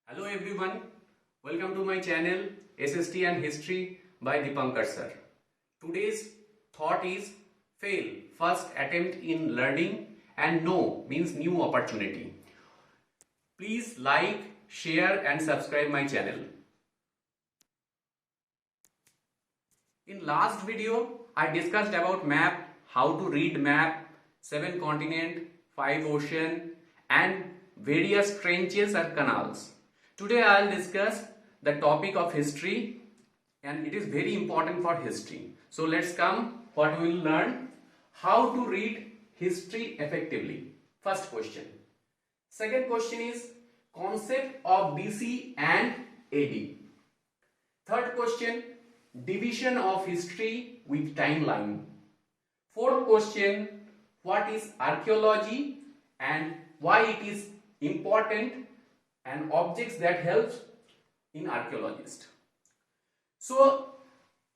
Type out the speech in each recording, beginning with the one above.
Hello everyone, welcome to my channel SST and History by Dipankar sir. Today's thought is fail, first attempt in learning, and no means new opportunity. Please like, share and subscribe my channel. In last video, I discussed about map, how to read map, 7 continent, 5 ocean and various trenches or canals. Today I will discuss the topic of history, and it is very important for history. So let's come what we will learn. How to read history effectively. First question. Second question is concept of BC and AD. Third question, division of history with timeline. Fourth question, what is archaeology and why it is important, and objects that helps in archaeologist. So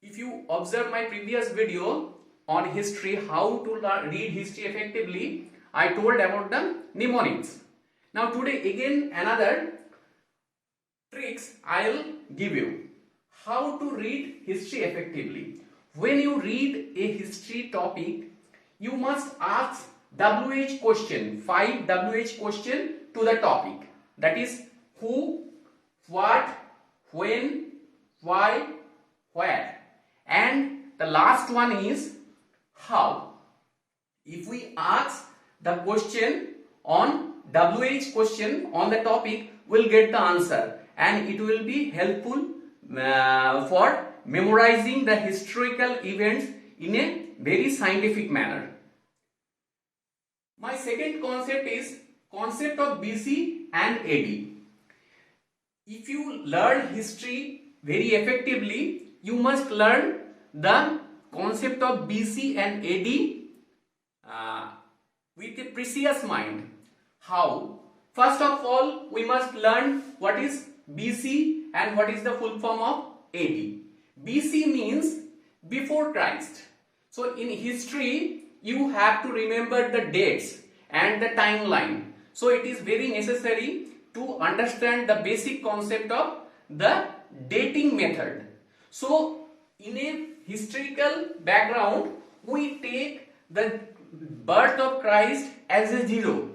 if you observe my previous video on history, how to read history effectively, I told about the mnemonics. Now today again another tricks I will give you. How to read history effectively. When you read a history topic, you must ask WH question, 5 WH question to the topic. That is who, what, when, why, where. And the last one is how. If we ask the question on WH question on the topic, we'll get the answer and it will be helpful for memorizing the historical events in a very scientific manner. My second concept is concept of BC and AD. If you learn history very effectively, you must learn the concept of BC and AD with a precise mind. How? First of all, we must learn what is BC and what is the full form of AD. BC means before Christ. So in history, you have to remember the dates and the timeline. So it is very necessary to understand the basic concept of the dating method. So in a historical background, we take the birth of Christ as a 0,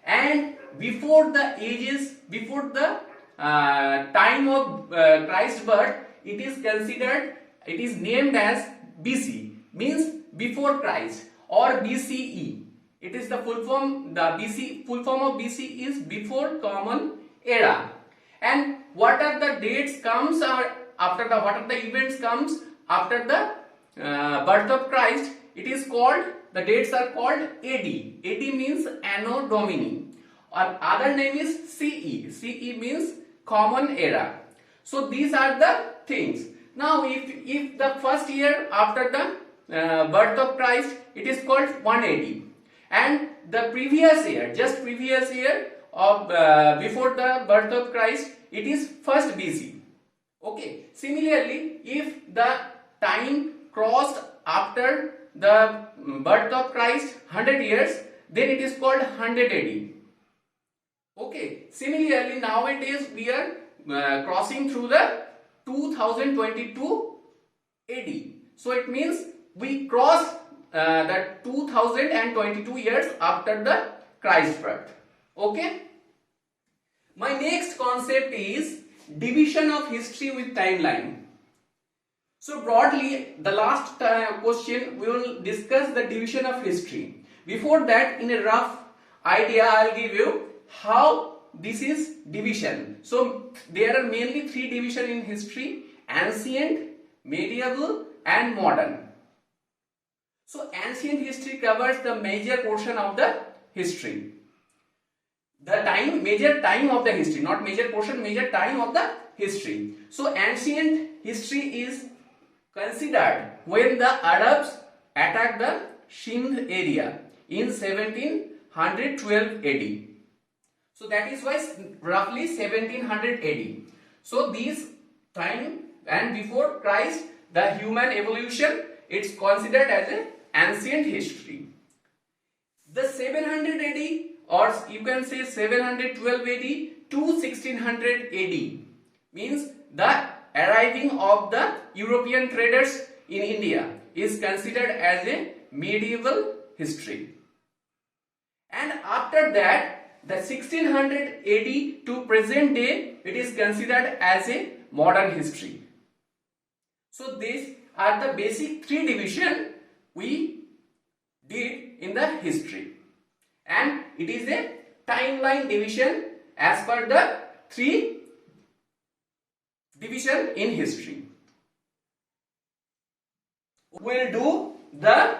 and before the ages, before the time of Christ's birth, it is considered, it is named as BC, means before Christ, or BCE. It is the full form, the BC, full form of BC is before common era. And what are the dates comes or after the, what are the events comes after the birth of Christ? It is called, the dates are called AD. AD means Anno Domini, or other name is CE. CE means common era. So these are the things. Now if the first year after the birth of Christ, it is called 1 AD. And the previous year, just previous year of before the birth of Christ, it is first BC. Okay. Similarly, if the time crossed after the birth of Christ 100 years, then it is called 100 AD. Okay. Similarly, nowadays we are crossing through the 2022 AD. So it means we cross the 2022 years after the Christ birth. Okay. My next concept is division of history with timeline. So broadly, the last question we will discuss the division of history. Before that, in a rough idea, I will give you how this is division. So there are mainly 3 divisions in history: ancient, medieval and modern. So ancient history covers the major portion of the history. The time, major time of the history, not major portion, major time of the history. So ancient history is considered when the Arabs attacked the Sindh area in 1712 AD. So that is why roughly 1700 AD. So this time and before Christ, the human evolution, it's considered as an ancient history. The 700 AD, or you can say 712 AD to 1600 AD means the arriving of the European traders in India is considered as a medieval history. And after that, the 1600 AD to present day, it is considered as a modern history. So these are the basic three divisions we did in the history, and it is a timeline division as per the three division in history. We will do the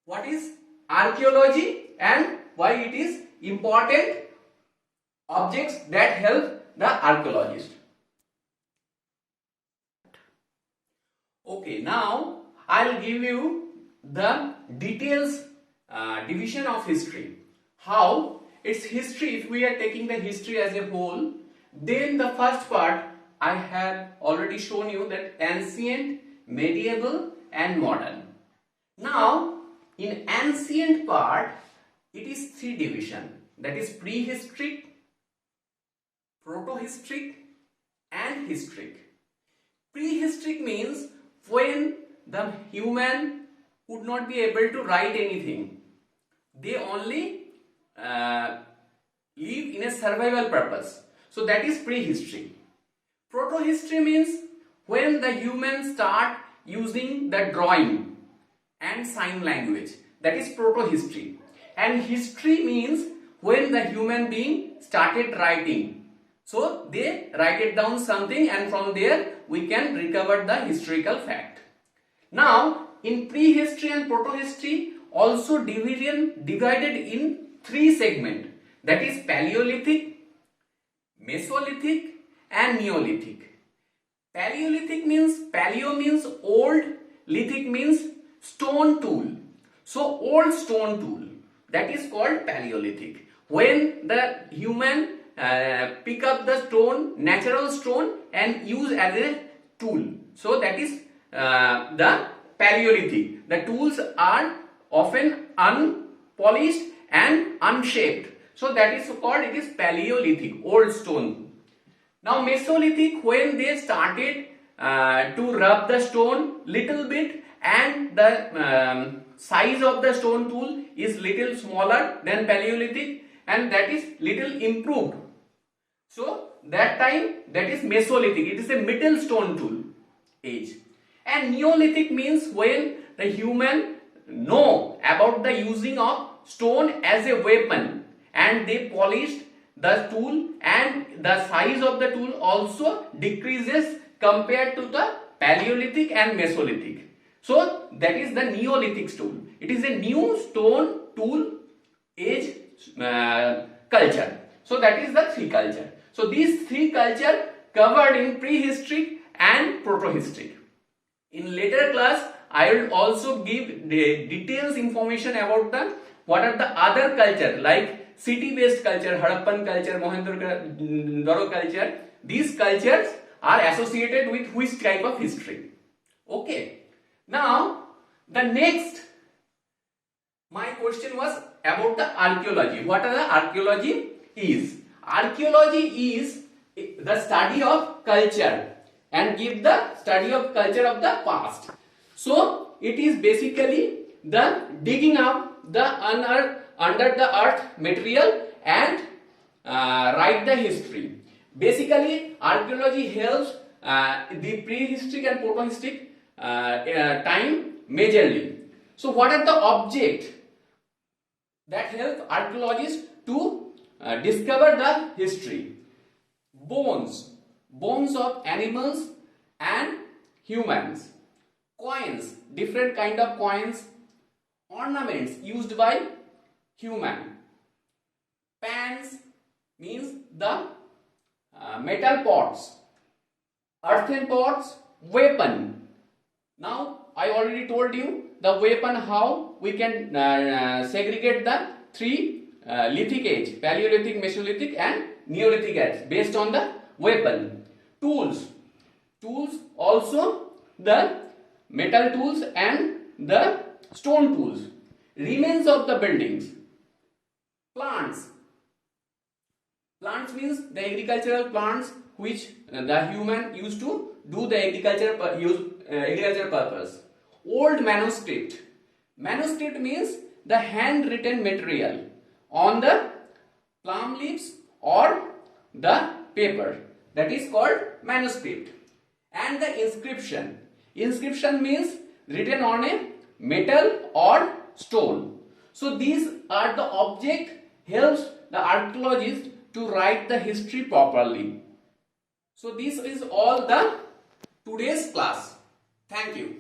what is archaeology and why it is important objects that help the archaeologist. Okay, now I'll give you the details division of history. How it's history. If we are taking the history as a whole, then the first part I have already shown you that ancient, medieval and modern. Now in ancient part it is three division, that is prehistoric, protohistoric and historic. Prehistoric means when the human would not be able to write anything, they only live in a survival purpose. So that is prehistory. Protohistory means when the humans start using the drawing and sign language, that is protohistory. And history means when the human being started writing, so they write it down something and from there we can recover the historical fact. Now in prehistory and protohistory also divided in three segments, that is Paleolithic, Mesolithic and Neolithic. Paleolithic means, paleo means old, lithic means stone tool. So old stone tool, that is called Paleolithic. When the human pick up the stone, natural stone and use as a tool. So that is the Paleolithic. The tools are often unpolished and unshaped. So that is called, it is Paleolithic, old stone. Now Mesolithic, when they started to rub the stone little bit and the size of the stone tool is little smaller than Paleolithic and that is little improved. So that time, that is Mesolithic, it is a middle stone tool age. And Neolithic means when the human know about the using of stone as a weapon and they polished the tool and the size of the tool also decreases compared to the Paleolithic and Mesolithic. So that is the Neolithic stone. It is a new stone tool age culture. So that is the three culture. So these three culture covered in prehistoric and protohistoric. In later class I will also give the details information about the what are the other culture like city based culture, Harappan culture, Mohenjo-daro culture. These cultures are associated with which type of history. Okay. Now the next, my question was about the archaeology. What are the archaeology is? Archaeology is the study of culture and give the study of culture of the past. So it is basically the digging up the under the earth material and write the history. Basically archaeology helps the prehistoric and protohistoric time majorly. So what are the objects that help archaeologists to discover the history? Bones of animals and humans, coins, different kind of coins, ornaments used by human, pans means the metal pots, earthen pots, weapon. Now I already told you the weapon, how we can segregate the three lithic age, Paleolithic, Mesolithic and Neolithic age based on the weapon. Tools also the metal tools and the stone tools. Remains of the buildings. Plants, Plants means the agricultural plants which the human used to do the agricultural purpose. Old manuscript. Manuscript means the handwritten material on the palm leaves or the paper, that is called manuscript. And the inscription. Inscription means written on a metal or stone. So these are the object helps the archaeologist to write the history properly. So this is all the today's class. Thank you.